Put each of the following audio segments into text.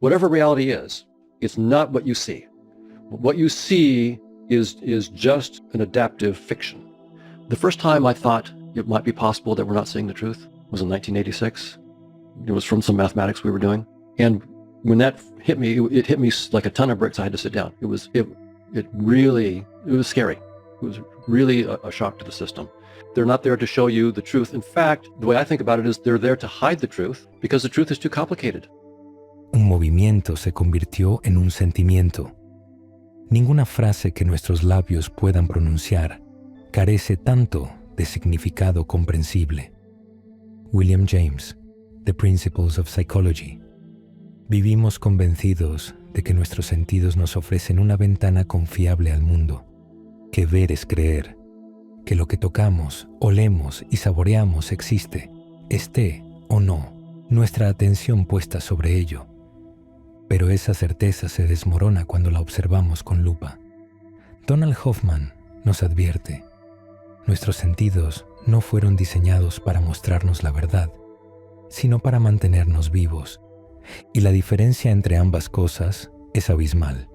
whatever reality is, it's not what you see. What you see is just an adaptive fiction. The first time I thought it might be possible that we're not seeing the truth was in 1986. It was from some mathematics we were doing. And when that hit me, it hit me like a ton of bricks. I had to sit down. It was scary. It was really a shock to the system. They're not there to show you the truth. In fact, the way I think about it is they're there to hide the truth because the truth is too complicated. Un movimiento se convirtió en un sentimiento. Ninguna frase que nuestros labios puedan pronunciar carece tanto de significado comprensible. William James, The Principles of Psychology. Vivimos convencidos de que nuestros sentidos nos ofrecen una ventana confiable al mundo, que ver es creer, que lo que tocamos, olemos y saboreamos existe, esté o no nuestra atención puesta sobre ello. Pero esa certeza se desmorona cuando la observamos con lupa. Donald Hoffman nos advierte: nuestros sentidos no fueron diseñados para mostrarnos la verdad, sino para mantenernos vivos, y la diferencia entre ambas cosas es abismal.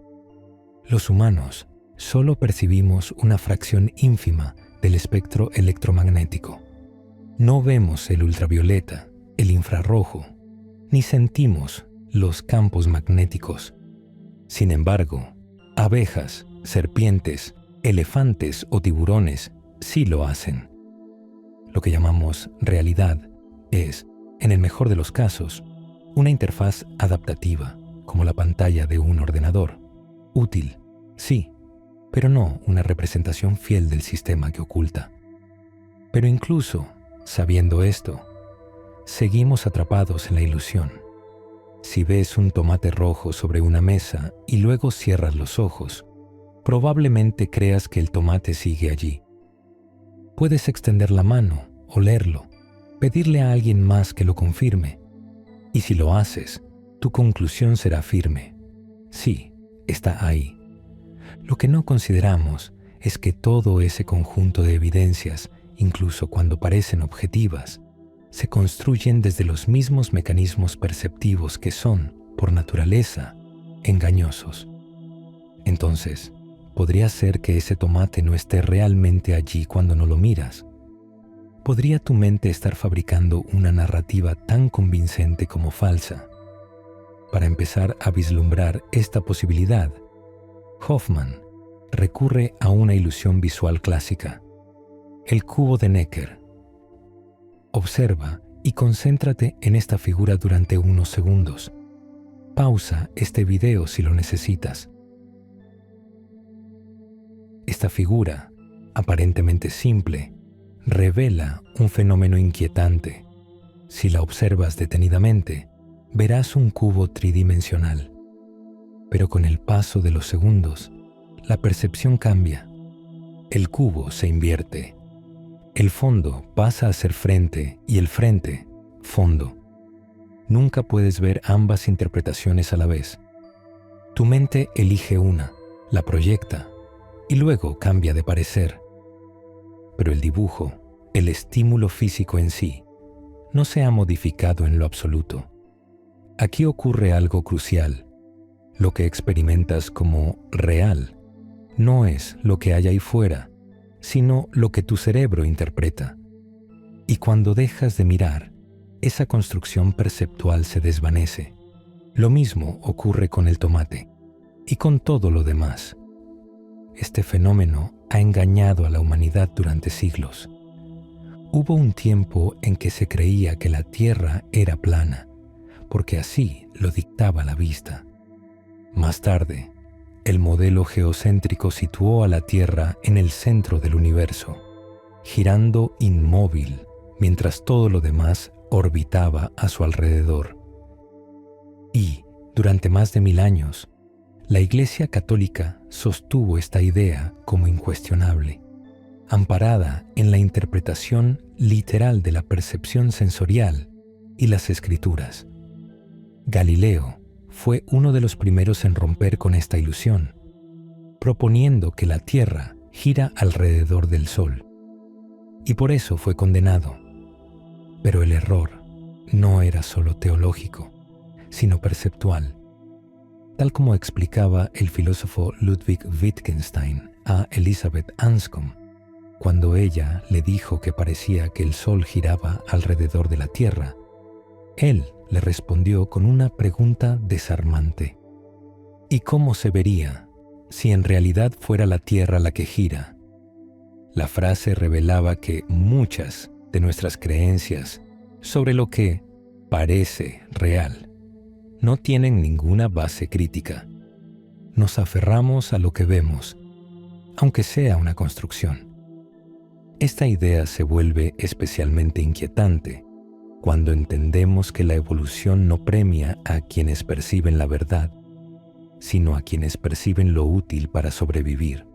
Los humanos solo percibimos una fracción ínfima del espectro electromagnético. No vemos el ultravioleta, el infrarrojo, ni sentimos los campos magnéticos. Sin embargo, abejas, serpientes, elefantes o tiburones sí lo hacen. Lo que llamamos realidad es, en el mejor de los casos, una interfaz adaptativa, como la pantalla de un ordenador. Útil, sí, pero no una representación fiel del sistema que oculta. Pero incluso, sabiendo esto, seguimos atrapados en la ilusión. Si ves un tomate rojo sobre una mesa y luego cierras los ojos, probablemente creas que el tomate sigue allí. Puedes extender la mano, olerlo, pedirle a alguien más que lo confirme. Y si lo haces, tu conclusión será firme. Sí, está ahí. Lo que no consideramos es que todo ese conjunto de evidencias, incluso cuando parecen objetivas, se construyen desde los mismos mecanismos perceptivos que son, por naturaleza, engañosos. Entonces, ¿podría ser que ese tomate no esté realmente allí cuando no lo miras? ¿Podría tu mente estar fabricando una narrativa tan convincente como falsa? Para empezar a vislumbrar esta posibilidad, Hoffman recurre a una ilusión visual clásica, el cubo de Necker. Observa y concéntrate en esta figura durante unos segundos. Pausa este video si lo necesitas. Esta figura, aparentemente simple, revela un fenómeno inquietante. Si la observas detenidamente, verás un cubo tridimensional. Pero con el paso de los segundos, la percepción cambia. El cubo se invierte. El fondo pasa a ser frente y el frente, fondo. Nunca puedes ver ambas interpretaciones a la vez. Tu mente elige una, la proyecta y luego cambia de parecer. Pero el dibujo, el estímulo físico en sí, no se ha modificado en lo absoluto. Aquí ocurre algo crucial. Lo que experimentas como real no es lo que hay ahí fuera, sino lo que tu cerebro interpreta. Y cuando dejas de mirar, esa construcción perceptual se desvanece. Lo mismo ocurre con el tomate y con todo lo demás. Este fenómeno ha engañado a la humanidad durante siglos. Hubo un tiempo en que se creía que la Tierra era plana, porque así lo dictaba la vista. Más tarde, el modelo geocéntrico situó a la Tierra en el centro del universo, girando inmóvil mientras todo lo demás orbitaba a su alrededor. Y, durante más de 1000 años, la Iglesia Católica sostuvo esta idea como incuestionable, amparada en la interpretación literal de la percepción sensorial y las Escrituras. Galileo fue uno de los primeros en romper con esta ilusión, proponiendo que la Tierra gira alrededor del Sol, y por eso fue condenado. Pero el error no era solo teológico, sino perceptual. tal como explicaba el filósofo Ludwig Wittgenstein a Elisabeth Anscombe, cuando ella le dijo que parecía que el Sol giraba alrededor de la Tierra. Él le respondió con una pregunta desarmante. ¿Y cómo se vería si en realidad fuera la Tierra la que gira? La frase revelaba que muchas de nuestras creencias sobre lo que parece real no tienen ninguna base crítica. Nos aferramos a lo que vemos, aunque sea una construcción. Esta idea se vuelve especialmente inquietante cuando entendemos que la evolución no premia a quienes perciben la verdad, sino a quienes perciben lo útil para sobrevivir.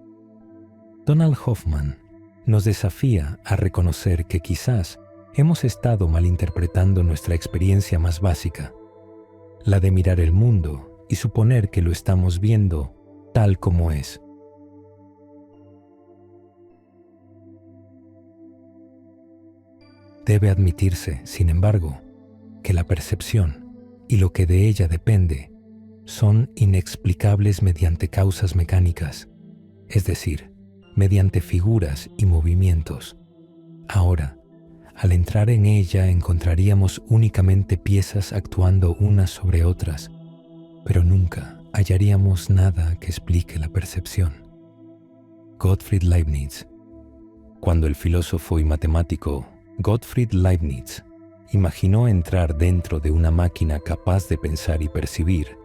Donald Hoffman nos desafía a reconocer que quizás hemos estado malinterpretando nuestra experiencia más básica, la de mirar el mundo y suponer que lo estamos viendo tal como es. Debe admitirse, sin embargo, que la percepción y lo que de ella depende son inexplicables mediante causas mecánicas, es decir, mediante figuras y movimientos. Ahora, al entrar en ella encontraríamos únicamente piezas actuando unas sobre otras, pero nunca hallaríamos nada que explique la percepción. Gottfried Leibniz. Cuando el filósofo y matemático Gottfried Leibniz imaginó entrar dentro de una máquina capaz de pensar y percibir,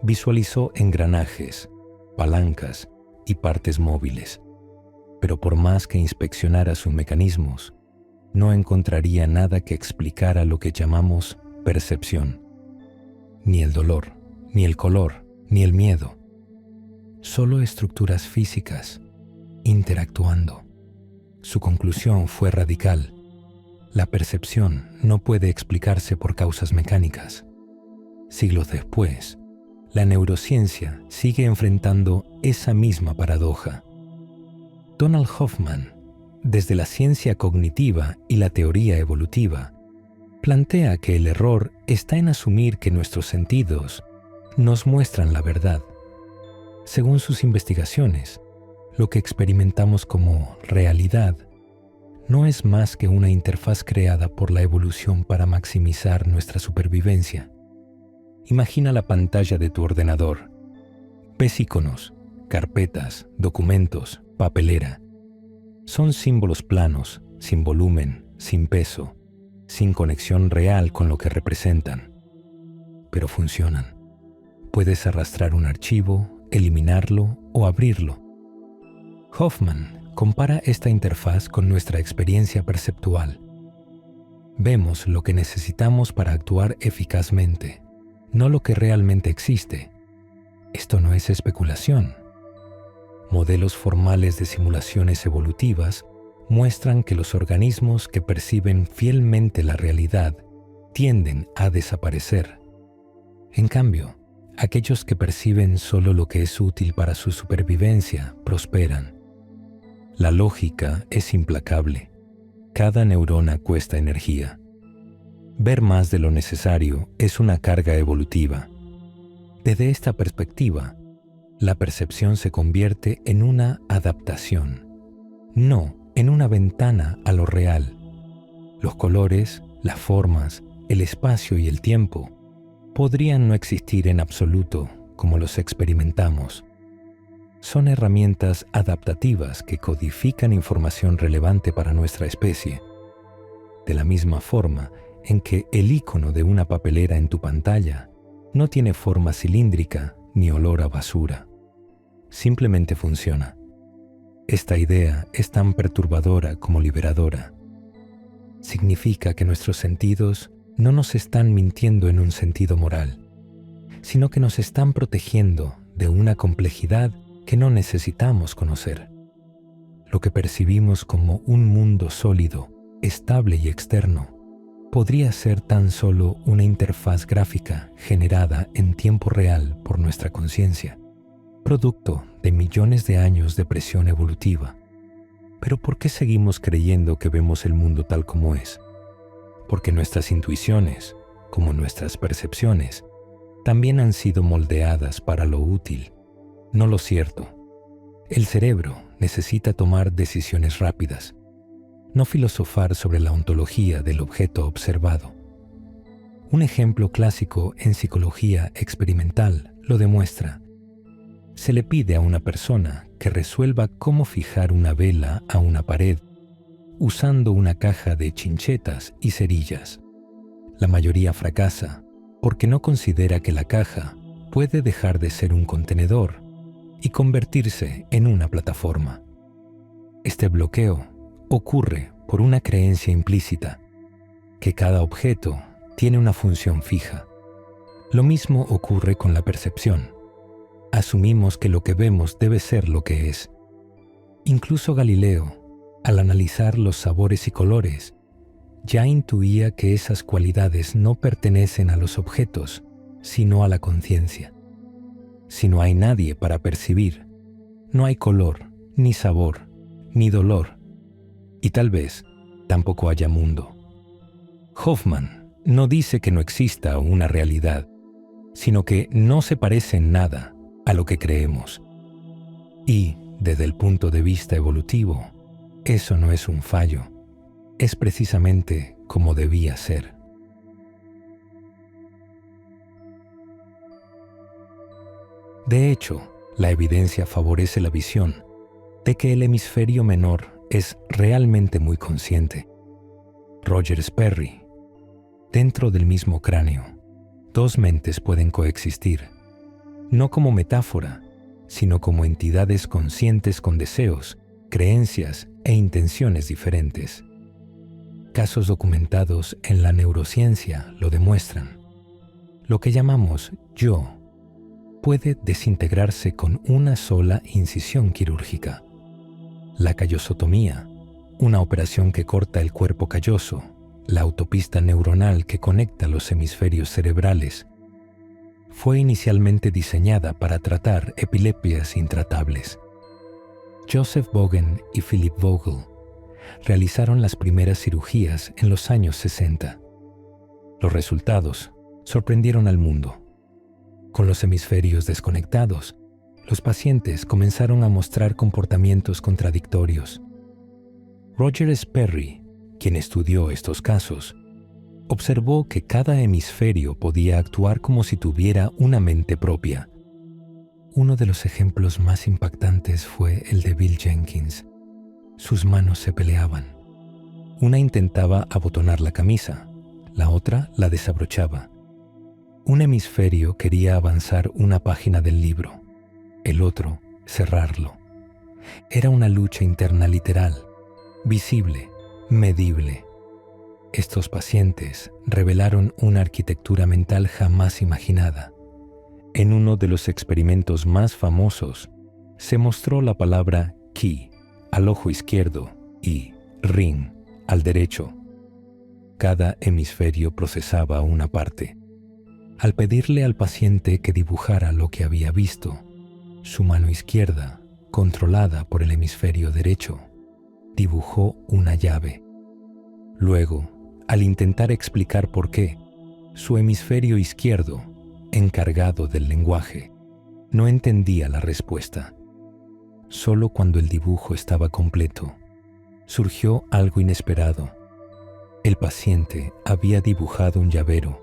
visualizó engranajes, palancas y partes móviles. Pero por más que inspeccionara sus mecanismos, no encontraría nada que explicara lo que llamamos percepción. Ni el dolor, ni el color, ni el miedo. Solo estructuras físicas, interactuando. Su conclusión fue radical. La percepción no puede explicarse por causas mecánicas. Siglos después, la neurociencia sigue enfrentando esa misma paradoja. Donald Hoffman, desde la ciencia cognitiva y la teoría evolutiva, plantea que el error está en asumir que nuestros sentidos nos muestran la verdad. Según sus investigaciones, lo que experimentamos como realidad no es más que una interfaz creada por la evolución para maximizar nuestra supervivencia. Imagina la pantalla de tu ordenador. Ves iconos, carpetas, documentos, papelera. Son símbolos planos, sin volumen, sin peso, sin conexión real con lo que representan. Pero funcionan. Puedes arrastrar un archivo, eliminarlo o abrirlo. Hoffman compara esta interfaz con nuestra experiencia perceptual. Vemos lo que necesitamos para actuar eficazmente, no lo que realmente existe. Esto no es especulación. Modelos formales de simulaciones evolutivas muestran que los organismos que perciben fielmente la realidad tienden a desaparecer. En cambio, aquellos que perciben solo lo que es útil para su supervivencia prosperan. La lógica es implacable. Cada neurona cuesta energía. Ver más de lo necesario es una carga evolutiva. Desde esta perspectiva, la percepción se convierte en una adaptación, no en una ventana a lo real. Los colores, las formas, el espacio y el tiempo podrían no existir en absoluto como los experimentamos. Son herramientas adaptativas que codifican información relevante para nuestra especie. De la misma forma en que el icono de una papelera en tu pantalla no tiene forma cilíndrica ni olor a basura. Simplemente funciona. Esta idea es tan perturbadora como liberadora. Significa que nuestros sentidos no nos están mintiendo en un sentido moral, sino que nos están protegiendo de una complejidad que no necesitamos conocer. Lo que percibimos como un mundo sólido, estable y externo, podría ser tan solo una interfaz gráfica generada en tiempo real por nuestra conciencia, producto de millones de años de presión evolutiva. Pero ¿por qué seguimos creyendo que vemos el mundo tal como es? Porque nuestras intuiciones, como nuestras percepciones, también han sido moldeadas para lo útil, no lo cierto. El cerebro necesita tomar decisiones rápidas, no filosofar sobre la ontología del objeto observado. Un ejemplo clásico en psicología experimental lo demuestra. Se le pide a una persona que resuelva cómo fijar una vela a una pared usando una caja de chinchetas y cerillas. La mayoría fracasa porque no considera que la caja puede dejar de ser un contenedor y convertirse en una plataforma. Este bloqueo ocurre por una creencia implícita, que cada objeto tiene una función fija. Lo mismo ocurre con la percepción. Asumimos que lo que vemos debe ser lo que es. Incluso Galileo, al analizar los sabores y colores, ya intuía que esas cualidades no pertenecen a los objetos, sino a la conciencia. Si no hay nadie para percibir, no hay color, ni sabor, ni dolor, y tal vez tampoco haya mundo. Hoffman no dice que no exista una realidad, sino que no se parece en nada a lo que creemos. Y, desde el punto de vista evolutivo, eso no es un fallo, es precisamente como debía ser. De hecho, la evidencia favorece la visión de que el hemisferio menor es realmente muy consciente. Roger Sperry. Dentro del mismo cráneo, dos mentes pueden coexistir, no como metáfora, sino como entidades conscientes con deseos, creencias e intenciones diferentes. Casos documentados en la neurociencia lo demuestran. Lo que llamamos yo puede desintegrarse con una sola incisión quirúrgica. La callosotomía, una operación que corta el cuerpo calloso, la autopista neuronal que conecta los hemisferios cerebrales, fue inicialmente diseñada para tratar epilepsias intratables. Joseph Bogen y Philip Vogel realizaron las primeras cirugías en los años 60. Los resultados sorprendieron al mundo. Con los hemisferios desconectados, los pacientes comenzaron a mostrar comportamientos contradictorios. Roger Sperry, quien estudió estos casos, observó que cada hemisferio podía actuar como si tuviera una mente propia. Uno de los ejemplos más impactantes fue el de Bill Jenkins. Sus manos se peleaban. Una intentaba abotonar la camisa, la otra la desabrochaba. Un hemisferio quería avanzar una página del libro, el otro cerrarlo. Era una lucha interna literal, visible, medible. Estos pacientes revelaron una arquitectura mental jamás imaginada. En uno de los experimentos más famosos, se mostró la palabra key al ojo izquierdo y ring al derecho. Cada hemisferio procesaba una parte. Al pedirle al paciente que dibujara lo que había visto, su mano izquierda, controlada por el hemisferio derecho, dibujó una llave. Luego, al intentar explicar por qué, su hemisferio izquierdo, encargado del lenguaje, no entendía la respuesta. Solo cuando el dibujo estaba completo, surgió algo inesperado. El paciente había dibujado un llavero.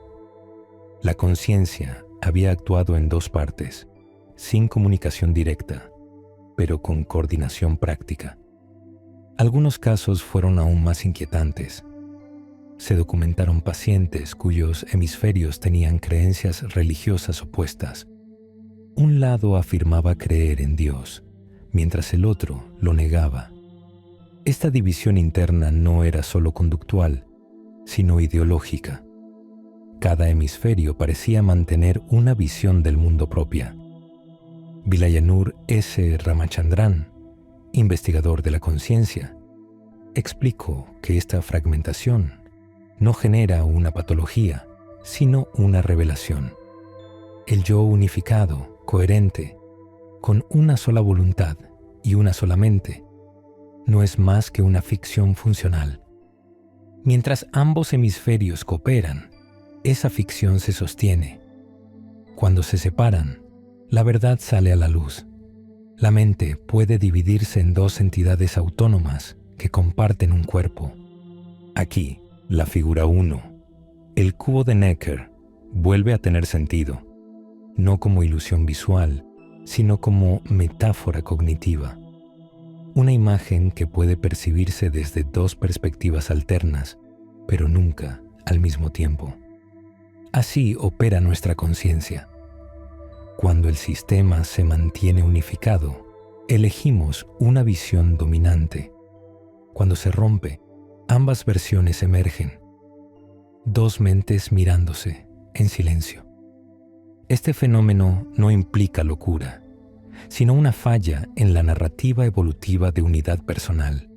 La conciencia había actuado en dos partes, sin comunicación directa, pero con coordinación práctica. Algunos casos fueron aún más inquietantes. Se documentaron pacientes cuyos hemisferios tenían creencias religiosas opuestas. Un lado afirmaba creer en Dios, mientras el otro lo negaba. Esta división interna no era solo conductual, sino ideológica. Cada hemisferio parecía mantener una visión del mundo propia. Vilayanur S. Ramachandran, investigador de la conciencia, explicó que esta fragmentación no genera una patología, sino una revelación. El yo unificado, coherente, con una sola voluntad y una sola mente, no es más que una ficción funcional. Mientras ambos hemisferios cooperan, esa ficción se sostiene. Cuando se separan, la verdad sale a la luz. La mente puede dividirse en dos entidades autónomas que comparten un cuerpo. Aquí, la figura 1, el cubo de Necker, vuelve a tener sentido, no como ilusión visual, sino como metáfora cognitiva. Una imagen que puede percibirse desde dos perspectivas alternas, pero nunca al mismo tiempo. Así opera nuestra conciencia. Cuando el sistema se mantiene unificado, elegimos una visión dominante. Cuando se rompe, ambas versiones emergen. Dos mentes mirándose en silencio. Este fenómeno no implica locura, sino una falla en la narrativa evolutiva de unidad personal.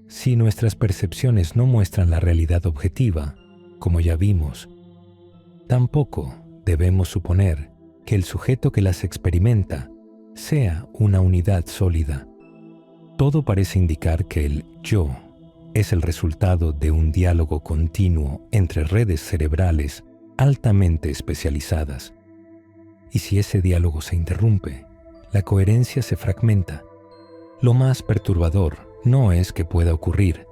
Si nuestras percepciones no muestran la realidad objetiva, como ya vimos, tampoco debemos suponer que el sujeto que las experimenta sea una unidad sólida. Todo parece indicar que el yo es el resultado de un diálogo continuo entre redes cerebrales altamente especializadas. Y si ese diálogo se interrumpe, la coherencia se fragmenta. Lo más perturbador no es que pueda ocurrir,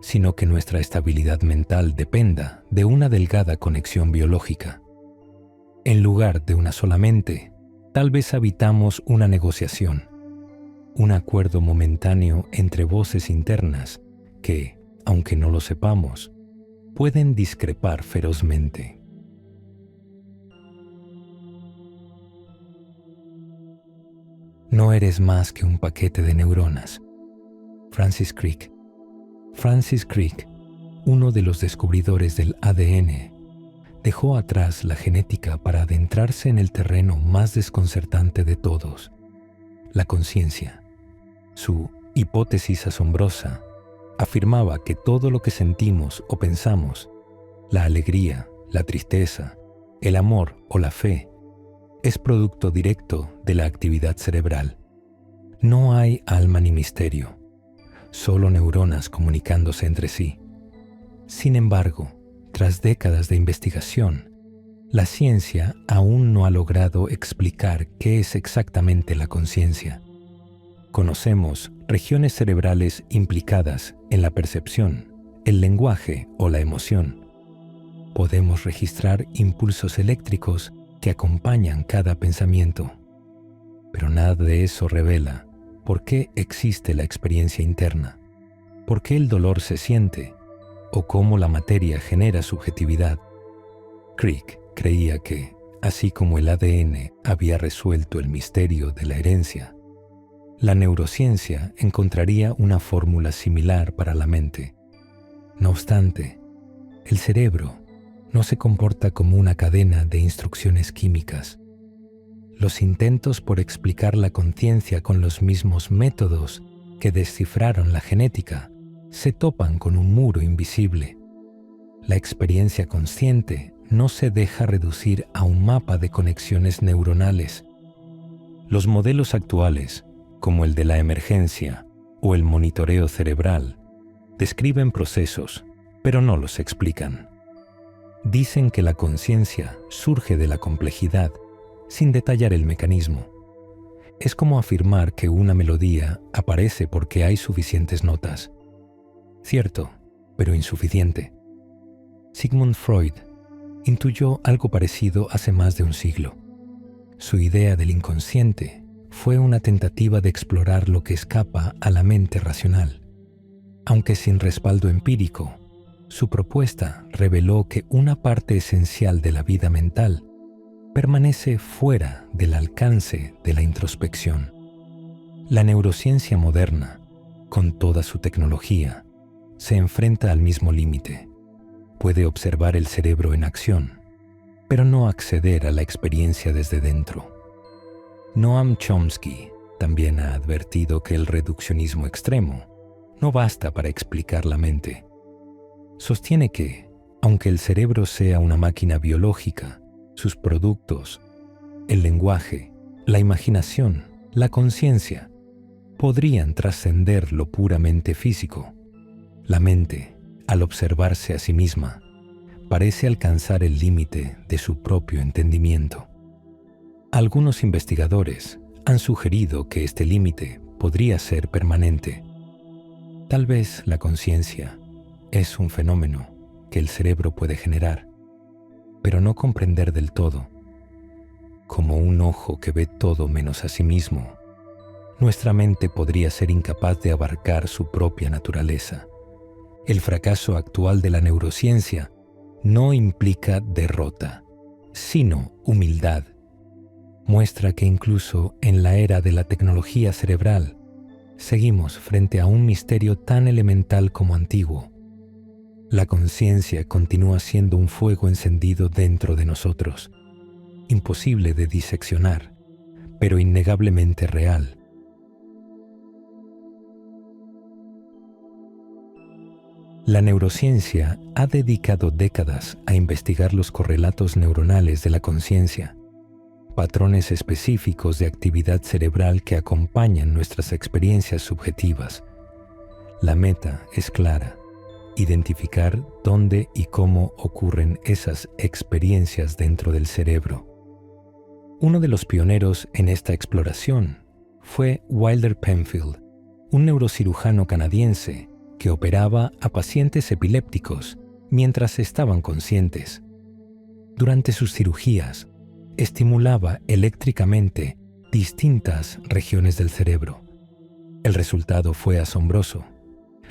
sino que nuestra estabilidad mental dependa de una delgada conexión biológica. En lugar de una sola mente, tal vez habitamos una negociación, un acuerdo momentáneo entre voces internas que, aunque no lo sepamos, pueden discrepar ferozmente. No eres más que un paquete de neuronas. Francis Crick. Francis Crick, uno de los descubridores del ADN, dejó atrás la genética para adentrarse en el terreno más desconcertante de todos, la conciencia. Su hipótesis asombrosa afirmaba que todo lo que sentimos o pensamos, la alegría, la tristeza, el amor o la fe, es producto directo de la actividad cerebral. No hay alma ni misterio, solo neuronas comunicándose entre sí. Sin embargo, tras décadas de investigación, la ciencia aún no ha logrado explicar qué es exactamente la conciencia. Conocemos regiones cerebrales implicadas en la percepción, el lenguaje o la emoción. Podemos registrar impulsos eléctricos que acompañan cada pensamiento, pero nada de eso revela por qué existe la experiencia interna, por qué el dolor se siente o cómo la materia genera subjetividad. Crick creía que, así como el ADN había resuelto el misterio de la herencia, la neurociencia encontraría una fórmula similar para la mente. No obstante, el cerebro no se comporta como una cadena de instrucciones químicas. Los intentos por explicar la conciencia con los mismos métodos que descifraron la genética se topan con un muro invisible. La experiencia consciente no se deja reducir a un mapa de conexiones neuronales. Los modelos actuales, como el de la emergencia o el monitoreo cerebral, describen procesos, pero no los explican. Dicen que la conciencia surge de la complejidad, sin detallar el mecanismo. Es como afirmar que una melodía aparece porque hay suficientes notas. Cierto, pero insuficiente. Sigmund Freud intuyó algo parecido hace más de un siglo. Su idea del inconsciente fue una tentativa de explorar lo que escapa a la mente racional. Aunque sin respaldo empírico, su propuesta reveló que una parte esencial de la vida mental permanece fuera del alcance de la introspección. La neurociencia moderna, con toda su tecnología, se enfrenta al mismo límite. Puede observar el cerebro en acción, pero no acceder a la experiencia desde dentro. Noam Chomsky también ha advertido que el reduccionismo extremo no basta para explicar la mente. Sostiene que, aunque el cerebro sea una máquina biológica, sus productos, el lenguaje, la imaginación, la conciencia, podrían trascender lo puramente físico. La mente, al observarse a sí misma, parece alcanzar el límite de su propio entendimiento. Algunos investigadores han sugerido que este límite podría ser permanente. Tal vez la conciencia es un fenómeno que el cerebro puede generar, pero no comprender del todo. Como un ojo que ve todo menos a sí mismo, nuestra mente podría ser incapaz de abarcar su propia naturaleza. El fracaso actual de la neurociencia no implica derrota, sino humildad. Muestra que incluso en la era de la tecnología cerebral, seguimos frente a un misterio tan elemental como antiguo. La conciencia continúa siendo un fuego encendido dentro de nosotros, imposible de diseccionar, pero innegablemente real. La neurociencia ha dedicado décadas a investigar los correlatos neuronales de la conciencia, patrones específicos de actividad cerebral que acompañan nuestras experiencias subjetivas. La meta es clara: identificar dónde y cómo ocurren esas experiencias dentro del cerebro. Uno de los pioneros en esta exploración fue Wilder Penfield, un neurocirujano canadiense que operaba a pacientes epilépticos mientras estaban conscientes. Durante sus cirugías, estimulaba eléctricamente distintas regiones del cerebro. El resultado fue asombroso.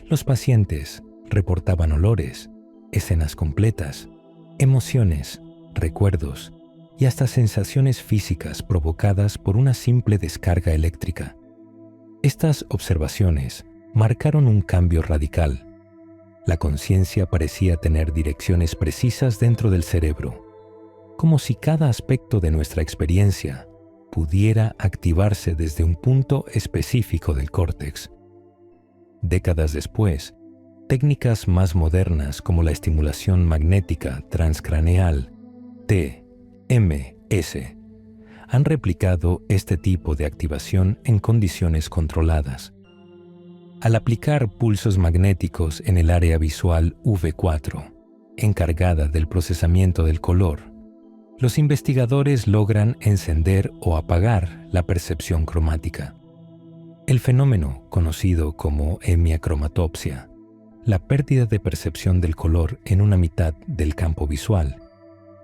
Los pacientes reportaban olores, escenas completas, emociones, recuerdos y hasta sensaciones físicas provocadas por una simple descarga eléctrica. Estas observaciones marcaron un cambio radical. La conciencia parecía tener direcciones precisas dentro del cerebro, como si cada aspecto de nuestra experiencia pudiera activarse desde un punto específico del córtex. Décadas después, técnicas más modernas como la estimulación magnética transcraneal, TMS, han replicado este tipo de activación en condiciones controladas. Al aplicar pulsos magnéticos en el área visual V4, encargada del procesamiento del color, los investigadores logran encender o apagar la percepción cromática. El fenómeno, conocido como hemiacromatopsia, la pérdida de percepción del color en una mitad del campo visual,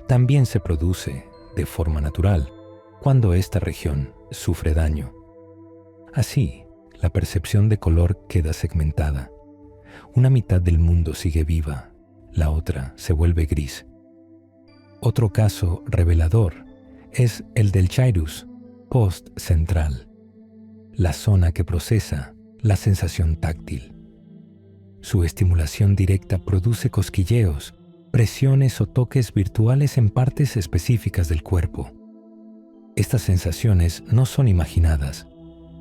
también se produce de forma natural cuando esta región sufre daño. Así, la percepción de color queda segmentada. Una mitad del mundo sigue viva, la otra se vuelve gris. Otro caso revelador es el del gyrus postcentral, la zona que procesa la sensación táctil. Su estimulación directa produce cosquilleos, presiones o toques virtuales en partes específicas del cuerpo. Estas sensaciones no son imaginadas,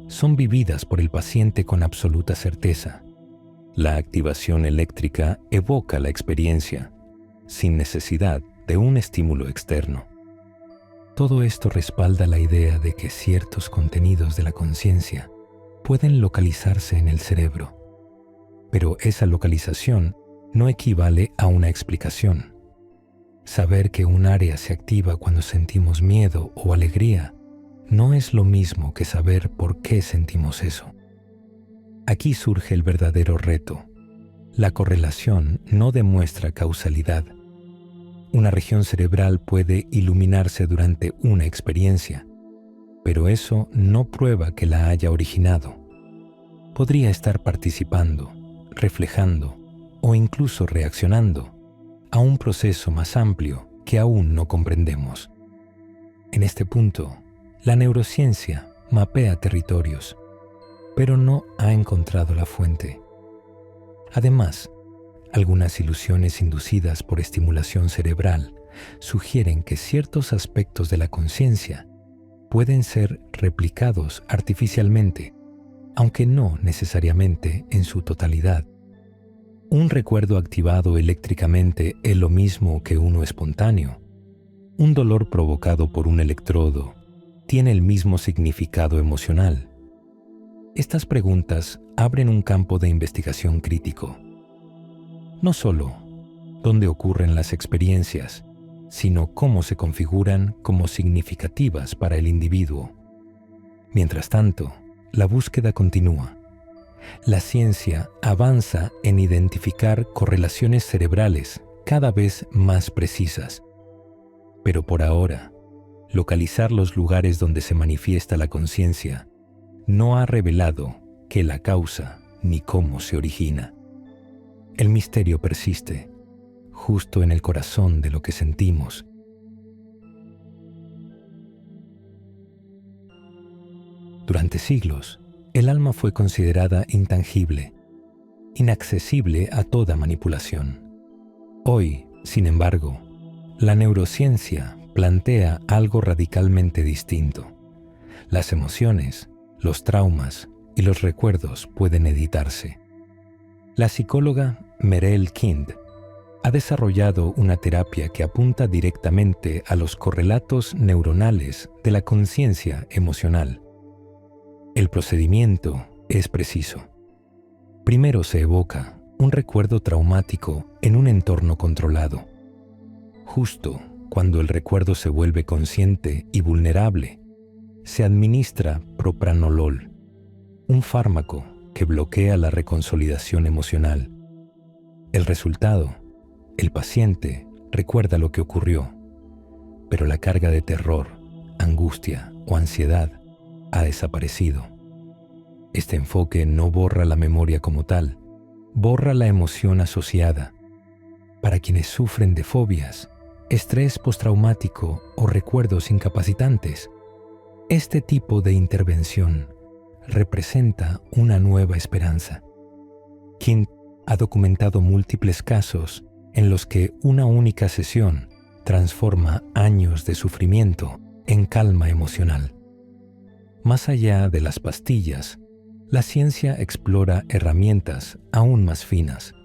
son vividas por el paciente con absoluta certeza. La activación eléctrica evoca la experiencia, sin necesidad de un estímulo externo. Todo esto respalda la idea de que ciertos contenidos de la conciencia pueden localizarse en el cerebro, pero esa localización no equivale a una explicación. Saber que un área se activa cuando sentimos miedo o alegría no es lo mismo que saber por qué sentimos eso. Aquí surge el verdadero reto. La correlación no demuestra causalidad. Una región cerebral puede iluminarse durante una experiencia, pero eso no prueba que la haya originado. Podría estar participando, reflejando o incluso reaccionando a un proceso más amplio que aún no comprendemos. En este punto, la neurociencia mapea territorios, pero no ha encontrado la fuente. Además, algunas ilusiones inducidas por estimulación cerebral sugieren que ciertos aspectos de la conciencia pueden ser replicados artificialmente, aunque no necesariamente en su totalidad. Un recuerdo activado eléctricamente es lo mismo que uno espontáneo. Un dolor provocado por un electrodo tiene el mismo significado emocional. Estas preguntas abren un campo de investigación crítico. No solo dónde ocurren las experiencias, sino cómo se configuran como significativas para el individuo. Mientras tanto, la búsqueda continúa. La ciencia avanza en identificar correlaciones cerebrales cada vez más precisas. Pero por ahora, localizar los lugares donde se manifiesta la conciencia no ha revelado qué la causa ni cómo se origina. El misterio persiste, justo en el corazón de lo que sentimos. Durante siglos, el alma fue considerada intangible, inaccesible a toda manipulación. Hoy, sin embargo, la neurociencia plantea algo radicalmente distinto. Las emociones, los traumas y los recuerdos pueden editarse. La psicóloga Merel Kind ha desarrollado una terapia que apunta directamente a los correlatos neuronales de la conciencia emocional. El procedimiento es preciso. Primero se evoca un recuerdo traumático en un entorno controlado. Justo cuando el recuerdo se vuelve consciente y vulnerable, se administra propranolol, un fármaco que bloquea la reconsolidación emocional. El resultado: el paciente recuerda lo que ocurrió, pero la carga de terror, angustia o ansiedad ha desaparecido. Este enfoque no borra la memoria como tal, borra la emoción asociada. Para quienes sufren de fobias, estrés postraumático o recuerdos incapacitantes, este tipo de intervención representa una nueva esperanza. Kind ha documentado múltiples casos en los que una única sesión transforma años de sufrimiento en calma emocional. Más allá de las pastillas, la ciencia explora herramientas aún más finas.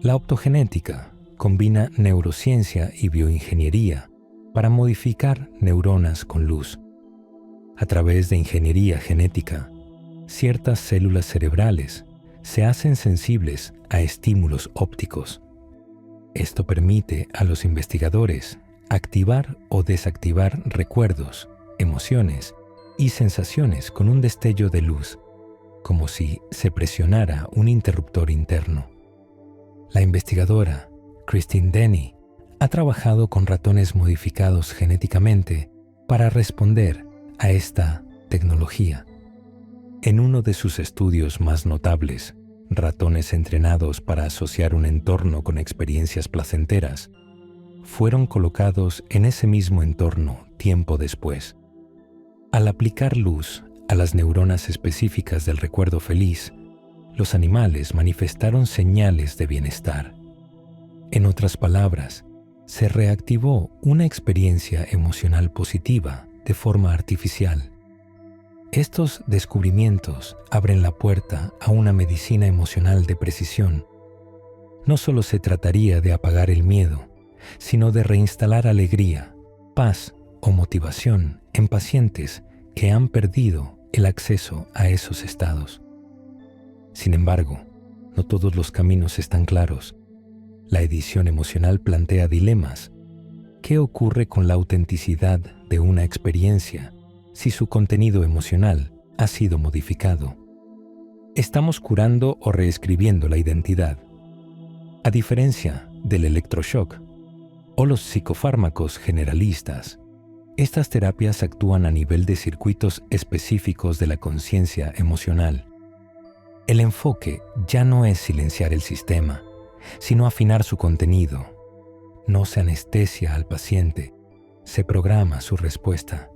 La optogenética combina neurociencia y bioingeniería para modificar neuronas con luz. A través de ingeniería genética, ciertas células cerebrales se hacen sensibles a estímulos ópticos. Esto permite a los investigadores activar o desactivar recuerdos, emociones y sensaciones con un destello de luz, como si se presionara un interruptor interno. La investigadora Christine Denny ha trabajado con ratones modificados genéticamente para responder a esta tecnología. En uno de sus estudios más notables, ratones entrenados para asociar un entorno con experiencias placenteras, fueron colocados en ese mismo entorno tiempo después. Al aplicar luz a las neuronas específicas del recuerdo feliz, los animales manifestaron señales de bienestar. En otras palabras, se reactivó una experiencia emocional positiva de forma artificial. Estos descubrimientos abren la puerta a una medicina emocional de precisión. No solo se trataría de apagar el miedo, sino de reinstalar alegría, paz o motivación en pacientes que han perdido el acceso a esos estados. Sin embargo, no todos los caminos están claros. La edición emocional plantea dilemas. ¿Qué ocurre con la autenticidad de una experiencia si su contenido emocional ha sido modificado? Estamos curando o reescribiendo la identidad. A diferencia del electroshock o los psicofármacos generalistas, estas terapias actúan a nivel de circuitos específicos de la conciencia emocional. El enfoque ya no es silenciar el sistema, sino afinar su contenido. No se anestesia al paciente, se programa su respuesta.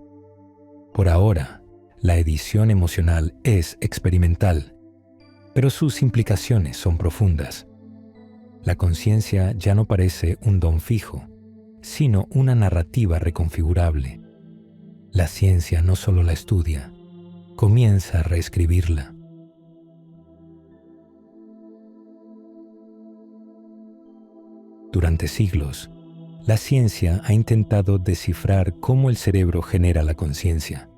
Por ahora, la edición emocional es experimental, pero sus implicaciones son profundas. La conciencia ya no parece un don fijo, sino una narrativa reconfigurable. La ciencia no solo la estudia, comienza a reescribirla. Durante siglos, la ciencia ha intentado descifrar cómo el cerebro genera la conciencia.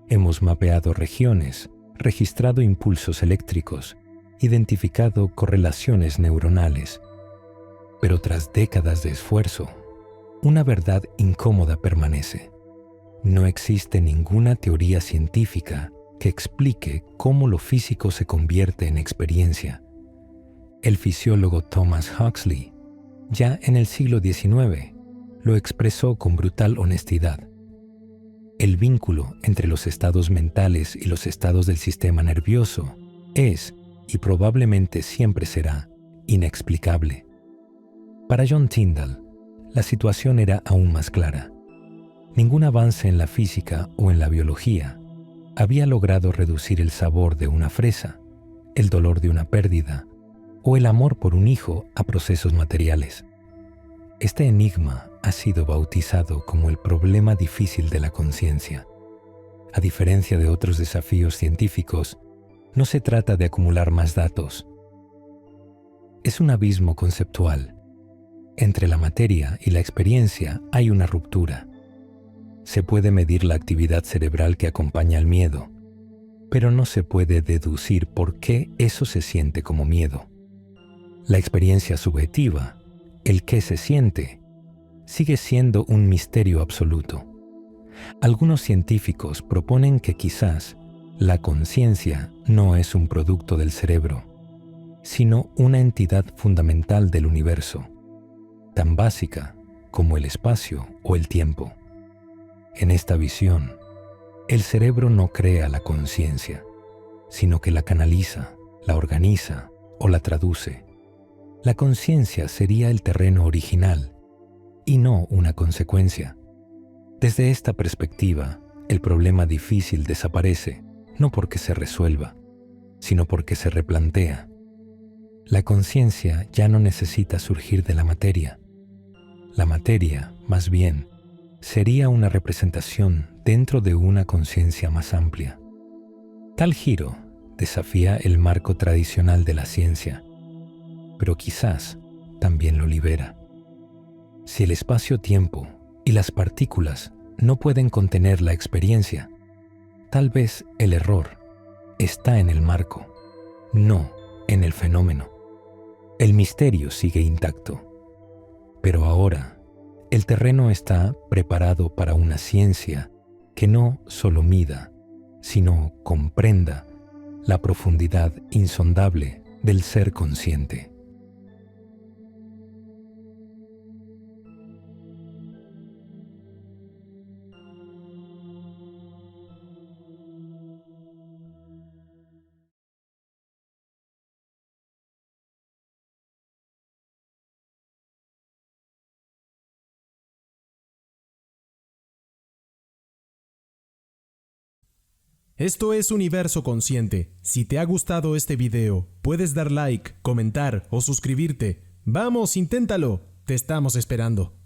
Hemos mapeado regiones, registrado impulsos eléctricos, identificado correlaciones neuronales. Pero tras décadas de esfuerzo, una verdad incómoda permanece. No existe ninguna teoría científica que explique cómo lo físico se convierte en experiencia. El fisiólogo Thomas Huxley, ya en el siglo XIX, lo expresó con brutal honestidad. El vínculo entre los estados mentales y los estados del sistema nervioso es, y probablemente siempre será, inexplicable. Para John Tyndall, la situación era aún más clara. Ningún avance en la física o en la biología había logrado reducir el sabor de una fresa, el dolor de una pérdida o el amor por un hijo a procesos materiales. Este enigma ha sido bautizado como el problema difícil de la conciencia. A diferencia de otros desafíos científicos, no se trata de acumular más datos. Es un abismo conceptual. Entre la materia y la experiencia hay una ruptura. Se puede medir la actividad cerebral que acompaña al miedo, pero no se puede deducir por qué eso se siente como miedo. La experiencia subjetiva, el qué se siente, sigue siendo un misterio absoluto. Algunos científicos proponen que quizás la conciencia no es un producto del cerebro, sino una entidad fundamental del universo, tan básica como el espacio o el tiempo. En esta visión, el cerebro no crea la conciencia, sino que la canaliza, la organiza o la traduce. La conciencia sería el terreno original y no una consecuencia. Desde esta perspectiva, el problema difícil desaparece, no porque se resuelva, sino porque se replantea. La conciencia ya no necesita surgir de la materia. La materia, más bien, sería una representación dentro de una conciencia más amplia. Tal giro desafía el marco tradicional de la ciencia, pero quizás también lo libera. Si el espacio-tiempo y las partículas no pueden contener la experiencia, tal vez el error está en el marco, no en el fenómeno. El misterio sigue intacto, pero ahora el terreno está preparado para una ciencia que no solo mida, sino comprenda la profundidad insondable del ser consciente. Esto es Universo Consciente. Si te ha gustado este video, puedes dar like, comentar o suscribirte. ¡Vamos, inténtalo! Te estamos esperando.